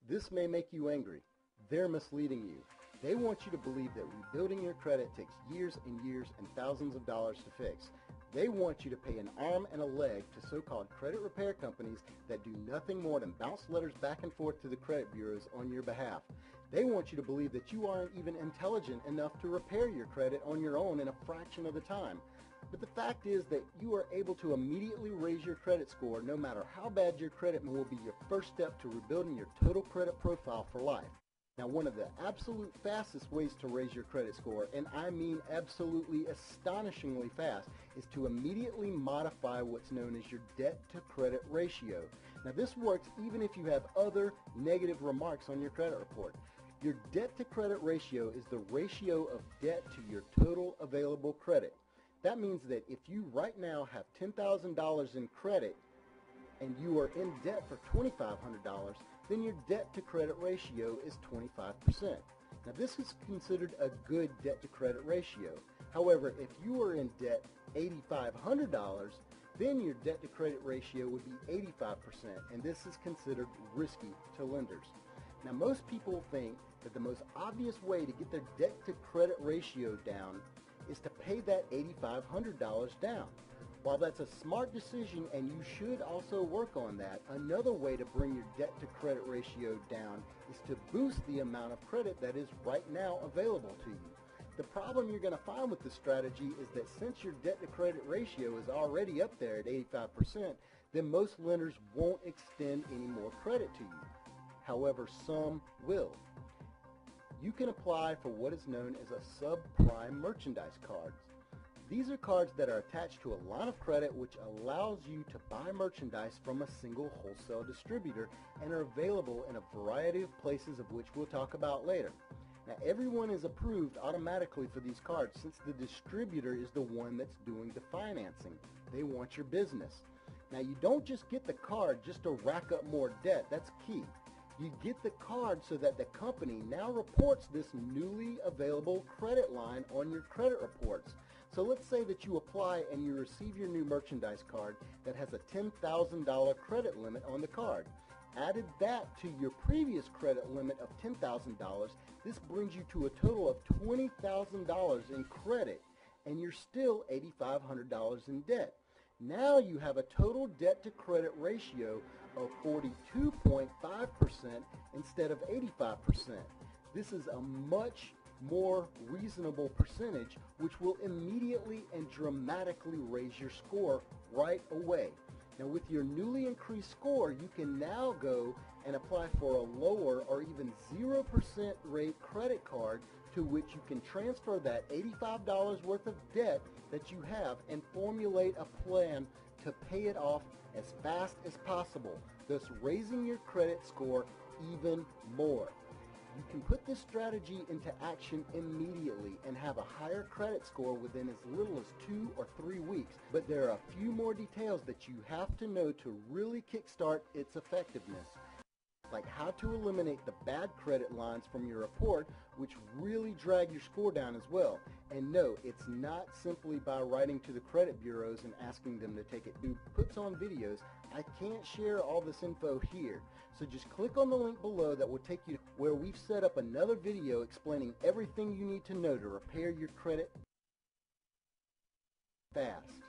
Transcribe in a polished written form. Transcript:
This may make you angry. They're misleading you. They want you to believe that rebuilding your credit takes years and years and thousands of dollars to fix. They want you to pay an arm and a leg to so-called credit repair companies that do nothing more than bounce letters back and forth to the credit bureaus on your behalf. They want you to believe that you aren't even intelligent enough to repair your credit on your own in a fraction of the time. But the fact is that you are able to immediately raise your credit score no matter how bad your credit will be your first step to rebuilding your total credit profile for life. Now, one of the absolute fastest ways to raise your credit score, and I mean absolutely astonishingly fast, is to immediately modify what's known as your debt-to-credit ratio. Now, this works even if you have other negative remarks on your credit report. Your debt-to-credit ratio is the ratio of debt to your total available credit. That means that if you right now have $10,000 in credit and you are in debt for $2,500, then your debt-to-credit ratio is 25%. Now, this is considered a good debt-to-credit ratio. However, if you are in debt $8,500, then your debt-to-credit ratio would be 85%, and this is considered risky to lenders. Now, most people think that the most obvious way to get their debt-to-credit ratio down is to pay that $8,500 down. While that's a smart decision and you should also work on that, another way to bring your debt-to-credit ratio down is to boost the amount of credit that is right now available to you. The problem you're going to find with this strategy is that since your debt-to-credit ratio is already up there at 85%, then most lenders won't extend any more credit to you. However, some will. You can apply for what is known as a subprime merchandise card. These are cards that are attached to a line of credit which allows you to buy merchandise from a single wholesale distributor and are available in a variety of places of which we'll talk about later. Now, everyone is approved automatically for these cards since the distributor is the one that's doing the financing. They want your business. Now, you don't just get the card just to rack up more debt. That's key. You get the card so that the company now reports this newly available credit line on your credit reports. So let's say that you apply and you receive your new merchandise card that has a $10,000 credit limit on the card. Added that to your previous credit limit of $10,000, this brings you to a total of $20,000 in credit, and you're still $8,500 in debt. Now you have a total debt-to-credit ratio of 42.5% instead of 85%. This is a much more reasonable percentage, which will immediately and dramatically raise your score right away. Now, with your newly increased score, you can now go and apply for a lower or even 0% rate credit card to which you can transfer that $85 worth of debt that you have and formulate a plan to pay it off as fast as possible, thus raising your credit score even more. You can put this strategy into action immediately and have a higher credit score within as little as 2 or 3 weeks, but there are a few more details that you have to know to really kickstart its effectiveness, like how to eliminate the bad credit lines from your report, which really drag your score down as well. And no, it's not simply by writing to the credit bureaus and asking them to take it. Who puts on videos. I can't share all this info here, so just click on the link below that will take you to where we've set up another video explaining everything you need to know to repair your credit fast.